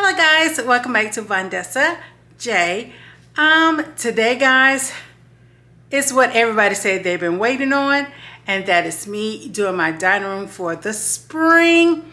Hello guys, welcome back to Vondessa J. Today guys, it's what everybody said they've been waiting on, and that is me doing my dining room for the spring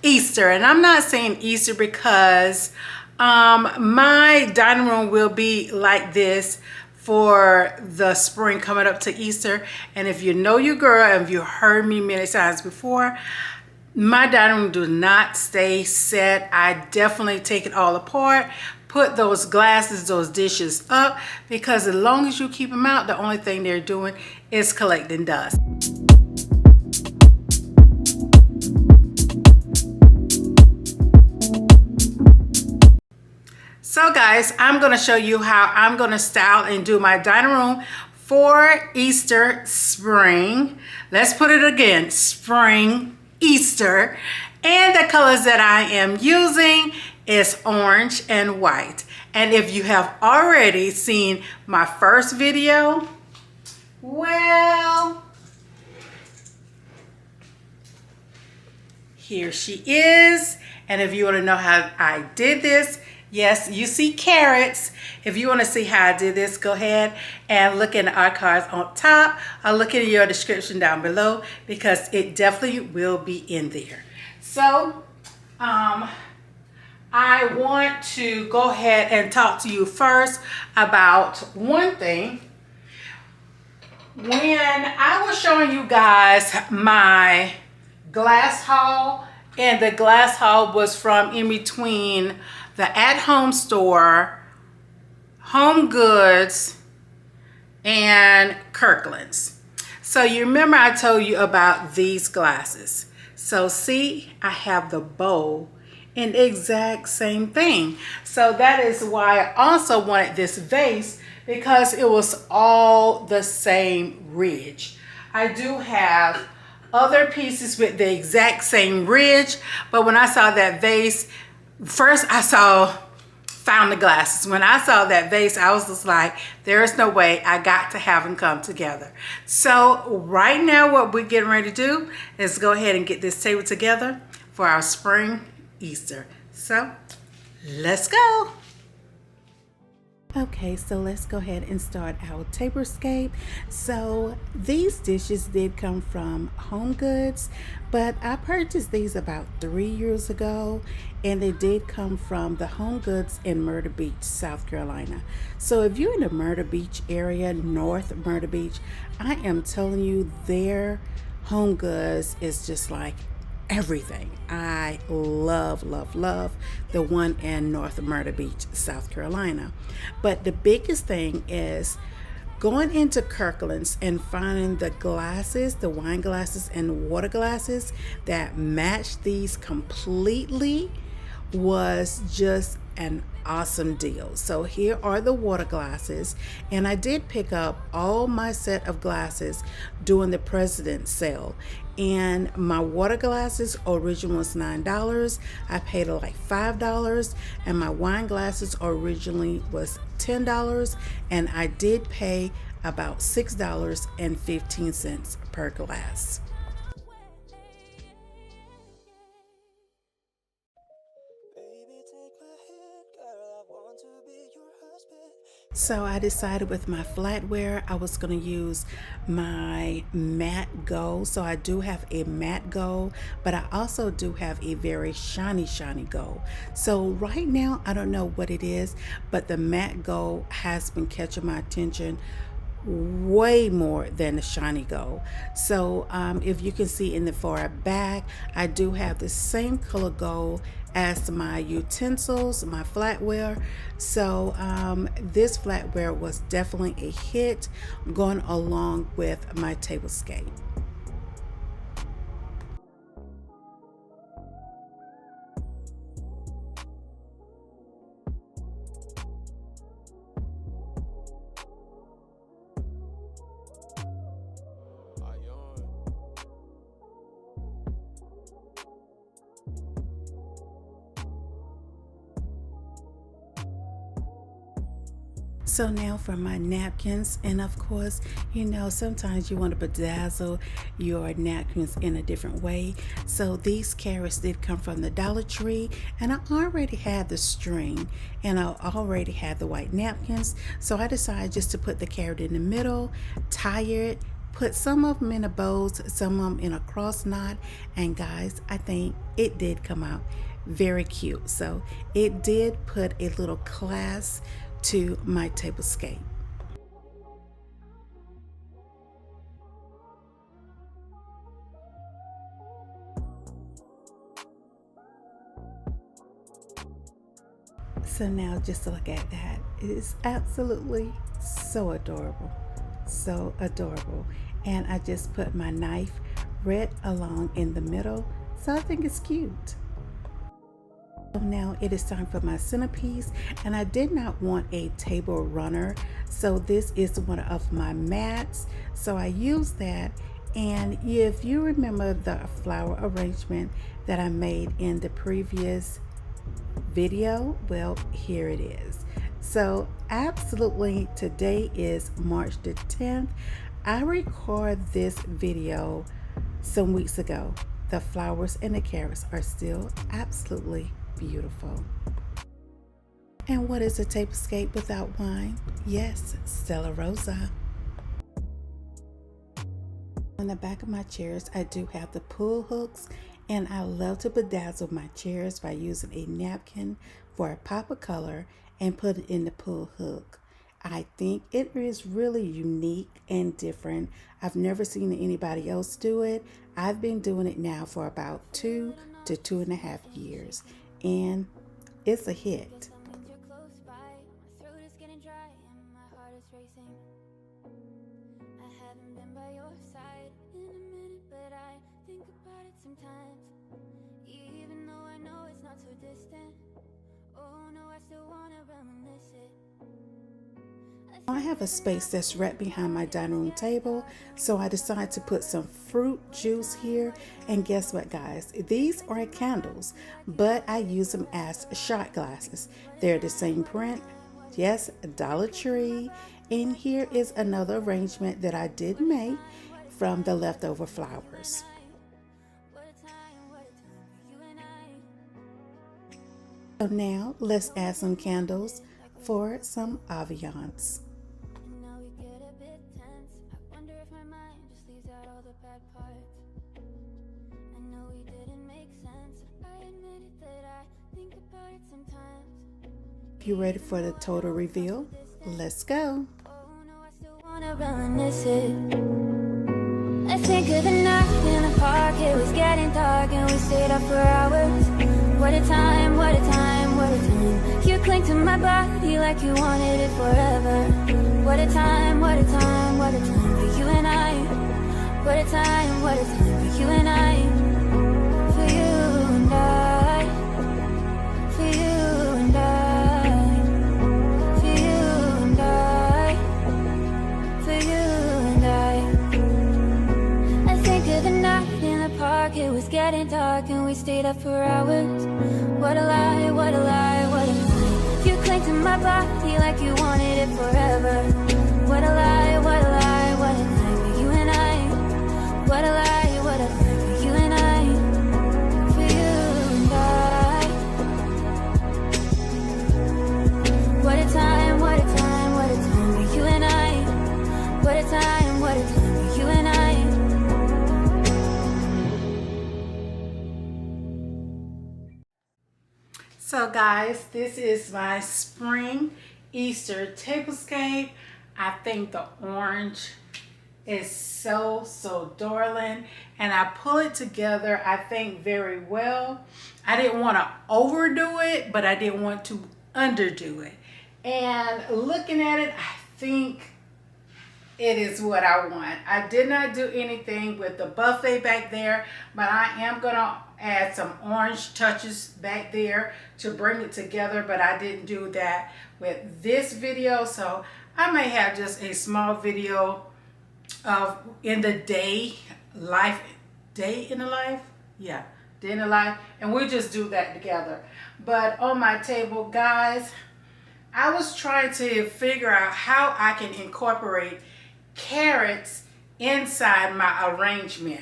Easter. And I'm not saying Easter because my dining room will be like this for the spring coming up to Easter. And if you know your girl, and if you heard me many times before, my dining room does not stay set. I definitely take it all apart, put those glasses, those dishes up, because as long as you keep them out, the only thing they're doing is collecting dust. So guys, I'm going to show you how I'm going to style and do my dining room for Easter spring. Let's put it again, spring Easter. And the colors that I am using is orange and white. And if you have already seen my first video, well, here she is. And if you want to know how I did this, yes, you see carrots. If you want to see how I did this, go ahead and look in the archives on top. I'll look in your description down below, because it definitely will be in there. So, I want to go ahead and talk to you first about one thing. When I was showing you guys my glass haul, and the glass haul was from in between the at-home store, Home Goods, and Kirkland's. So you remember I told you about these glasses. So see, I have the bowl in the exact same thing. So that is why I also wanted this vase, because it was all the same ridge. I do have other pieces with the exact same ridge, but when I saw that vase, first I found the glasses. When I saw that vase, I was just like, there is no way, I got to have them come together. So right now what we're getting ready to do is go ahead and get this table together for our spring Easter. So let's go. Okay, so let's go ahead and start our tablescape. So these dishes did come from Home Goods, but I purchased these about 3 years ago, and they did come from the Home Goods in Myrtle Beach, South Carolina. So if you're in the Myrtle Beach area, North Myrtle Beach, I am telling you, their Home Goods is just like everything. I love the one in North Myrtle Beach, South Carolina. But the biggest thing is going into Kirkland's and finding the glasses, the wine glasses and water glasses that match these completely, was just an awesome deal. So here are the water glasses, and I did pick up all my set of glasses during the President's sale. And my water glasses originally was $9. I paid like $5, and my wine glasses originally was $10, and I did pay about $6.15 per glass. So I decided with my flatware I was going to use my matte gold. So I do have a matte gold, but I also do have a very shiny gold. So right now I don't know what it is, but the matte gold has been catching my attention way more than the shiny gold. So if you can see in the far back, I do have the same color gold as my utensils, my flatware. So this flatware was definitely a hit going along with my tablescape. So now for my napkins, and of course, you know, sometimes you want to bedazzle your napkins in a different way. So these carrots did come from the Dollar Tree, and I already had the string, and I already had the white napkins. So I decided just to put the carrot in the middle, tie it, put some of them in a bows, some of them in a cross knot, and guys, I think it did come out very cute. So it did put a little class to my tablescape. So now just to look at that, it is absolutely so adorable, so adorable. And I just put my knife right along in the middle, so I think it's cute. Now it is time for my centerpiece, and I did not want a table runner, so this is one of my mats, so I used that. And if you remember the flower arrangement that I made in the previous video, well, here it is. So absolutely, today is March the 10th. I recorded this video some weeks ago. The flowers and the carrots are still absolutely beautiful. And what is a tablescape without wine? Yes, Stella Rosa. On the back of my chairs, I do have the pull hooks, and I love to bedazzle my chairs by using a napkin for a pop of color and put it in the pull hook. I think it is really unique and different. I've never seen anybody else do it. I've been doing it now for about 2 to 2.5 years, and it's a hit. I have a space that's right behind my dining room table, so I decided to put some fruit juice here. And guess what, guys? These are candles, but I use them as shot glasses. They're the same print. Yes, Dollar Tree. And here is another arrangement that I did make from the leftover flowers. So now let's add some candles for some ambiance. You ready for the total reveal? Let's go. I think of the night in the park, it was getting dark and we stayed up for hours. What a time, what a time, what a time. You cling to my body like you wanted it forever. What a time, what a time, what a time for you and I. What a time, what a time for you and I. For you and I. For you and I. For you and I. For you and I. I think of the night in the park, it was getting dark and we stayed up for hours. What a lie, what a lie, what a lie. You cling to my body like you wanted it forever. What a lie, what a lie, what a lie for you and I. What a lie, what a lie for you and I. For you and I. What a time, what a time, what a time for you and I. What a time, what a time for you and I. So guys, this is my spring Easter tablescape. I think the orange is so darling, and I pull it together, I think, very well. I didn't want to overdo it, but I didn't want to underdo it. And looking at it, I think it is what I want. I did not do anything with the buffet back there, but I am gonna add some orange touches back there to bring it together, but I didn't do that with this video. So I may have just a small video of in the day in the life, yeah, day in the life, and we just do that together. But on my table, guys, I was trying to figure out how I can incorporate carrots inside my arrangement.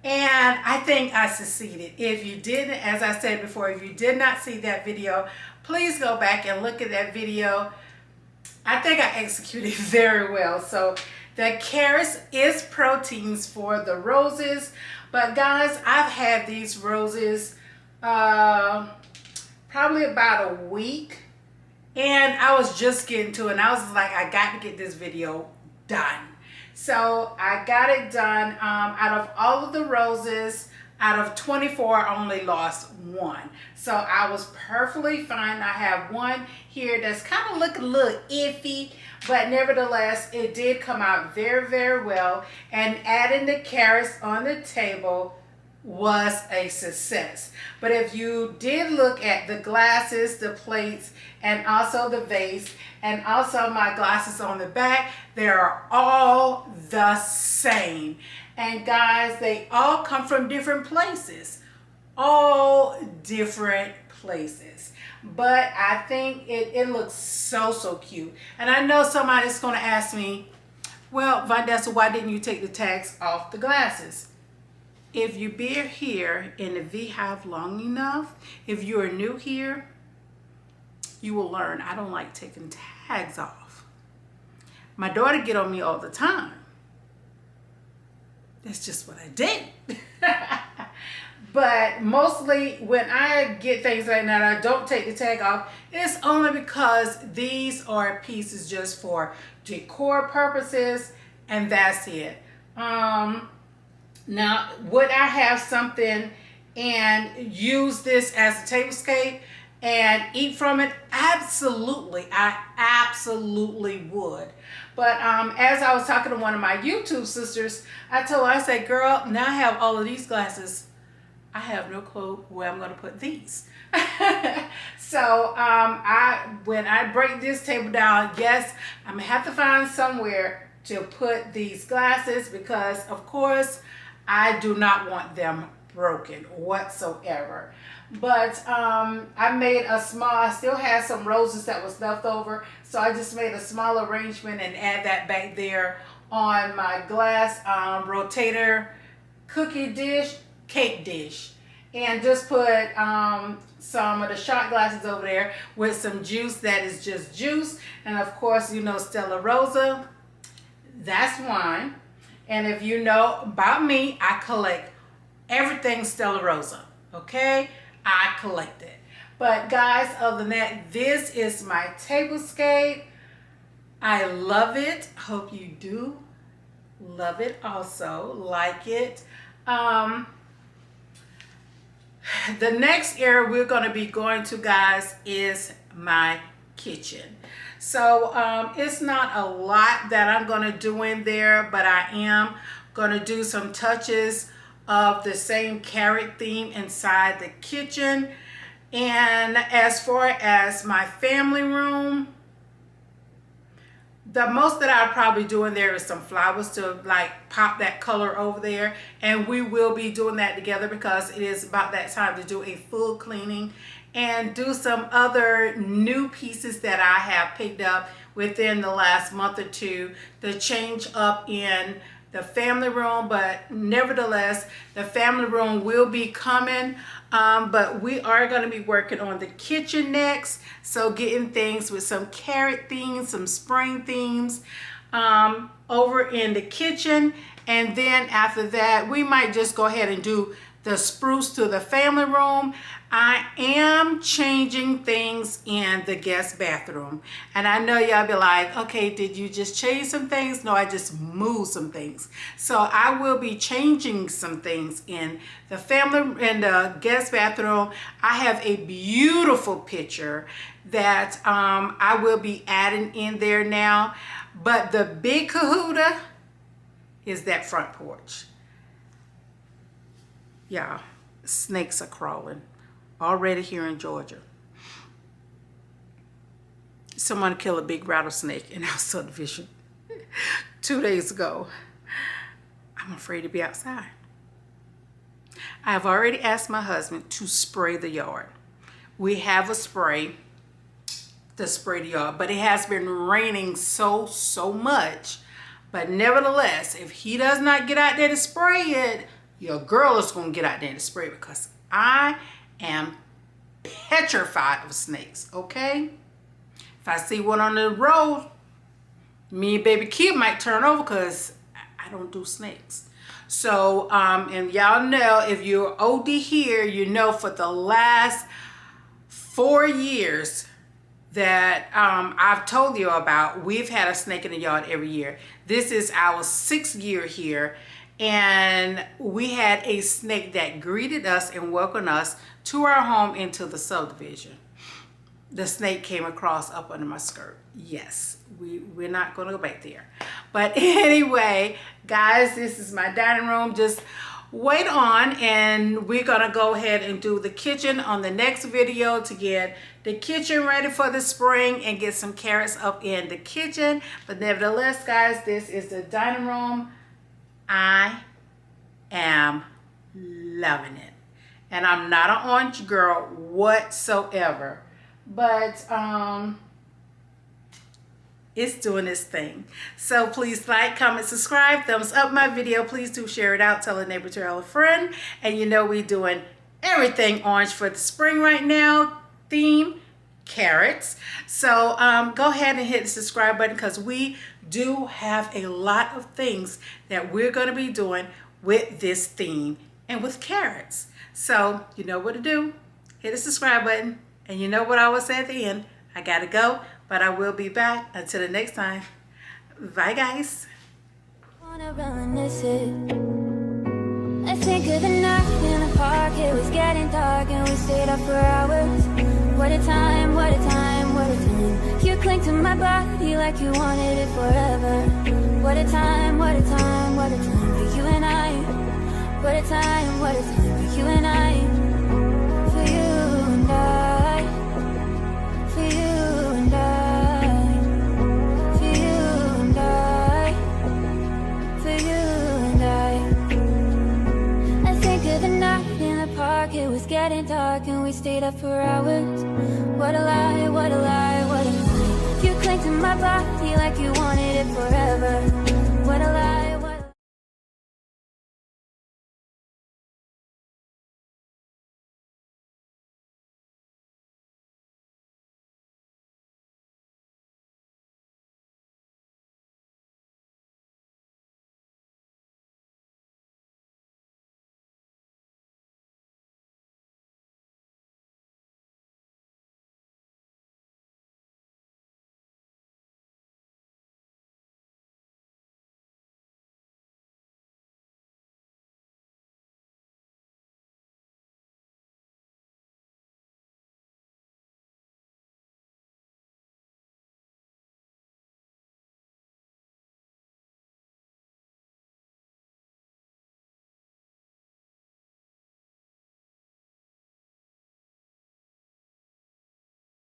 And I think I succeeded. If you didn't, as I said before, if you did not see that video, please go back and look at that video. I think I executed very well. So the carrots is proteins for the roses. But guys, I've had these roses probably about a week. And I was just getting to it. And I was like, I got to get this video done. So I got it done. Out of all of the roses, out of 24, I only lost one. So I was perfectly fine. I have one here that's kind of looking a little iffy, but nevertheless, it did come out very, very well. And adding the carrots on the table was a success. But if you did look at the glasses, the plates, and also the vase, and also my glasses on the back, they are all the same. And guys, they all come from different places. All different places. But I think it looks so, so cute. And I know somebody's going to ask me, well, Vondessa, why didn't you take the tags off the glasses? If you've been here in the VeeHive long enough, if you are new here, you will learn I don't like taking tags off. My daughter get on me all the time. That's just what I did. But mostly when I get things like that, I don't take the tag off. It's only because these are pieces just for decor purposes, and that's it. Now, would I have something and use this as a tablescape and eat from it? Absolutely. I absolutely would. But as I was talking to one of my YouTube sisters, I told her, I said, girl, now I have all of these glasses. I have no clue where I'm going to put these. So when I break this table down, yes, I'm going to have to find somewhere to put these glasses because, of course, I do not want them broken whatsoever. But I made a small, I still had some roses that was left over, so I just made a small arrangement and add that back there on my glass rotator cookie dish, cake dish, and just put some of the shot glasses over there with some juice that is just juice, and of course, you know, Stella Rosa, that's wine. And if you know about me, I collect everything Stella Rosa, okay? I collect it. But guys, other than that, this is my tablescape. I love it. Hope you do love it also, like it. The next area we're going to be going to, guys, is my kitchen. So it's not a lot that I'm going to do in there, but I am going to do some touches of the same carrot theme inside the kitchen. And as far as my family room, the most that I'll probably do in there is some flowers to like pop that color over there. And we will be doing that together because it is about that time to do a full cleaning and do some other new pieces that I have picked up within the last month or two to change up in the family room. But nevertheless, the family room will be coming, but we are going to be working on the kitchen next, so getting things with some carrot themes, some spring themes over in the kitchen. And then after that, we might just go ahead and do the spruce to the family room. I am changing things in the guest bathroom. And I know y'all be like, okay, did you just change some things? No, I just moved some things. So I will be changing some things in the family, in the guest bathroom. I have a beautiful picture that I will be adding in there now. But the big kahuna is that front porch. Yeah, snakes are crawling already here in Georgia. Someone killed a big rattlesnake in our subdivision 2 days ago. I'm afraid to be outside. I have already asked my husband to spray the yard. We have a spray to spray the yard, but it has been raining so much. But nevertheless, if he does not get out there to spray it, your girl is going to get out there to spray it, because I am petrified of snakes, okay? If I see one on the road, me and baby Kid might turn over, because I don't do snakes. So, and y'all know, if you're OD here, you know for the last 4 years that I've told you about, we've had a snake in the yard every year. This is our 6th year here, and we had a snake that greeted us and welcomed us to our home into the subdivision. The snake came across up under my skirt. Yes, we're not going to go back there. But anyway, guys, this is my dining room. Just wait on, and we're going to go ahead and do the kitchen on the next video to get the kitchen ready for the spring and get some carrots up in the kitchen. But nevertheless, guys, this is the dining room. I am loving it. And I'm not an orange girl whatsoever. But it's doing its thing. So please like, comment, subscribe, thumbs up my video. Please do share it out, tell a neighbor, tell a friend. And you know we're doing everything orange for the spring right now. Theme, carrots. So go ahead and hit the subscribe button, because we do have a lot of things that we're going to be doing with this theme and with carrots. So you know what to do. Hit the subscribe button. And you know what I always say at the end, I gotta go, but I will be back. Until the next time. Bye, guys. I think of the night in the park, it was getting dark and we stayed up for hours. What a time, what a time, what a time. You cling to my body like you wanted it forever. What a time, what a time, what a time for you and I. What a time for you and I. For you and I. For you and I. For you and I. For you and I. I think of the night in the park, it was getting dark and we stayed up for hours. What a lie, what a lie, what a lie. You cling to my body like you wanted it forever. What a lie.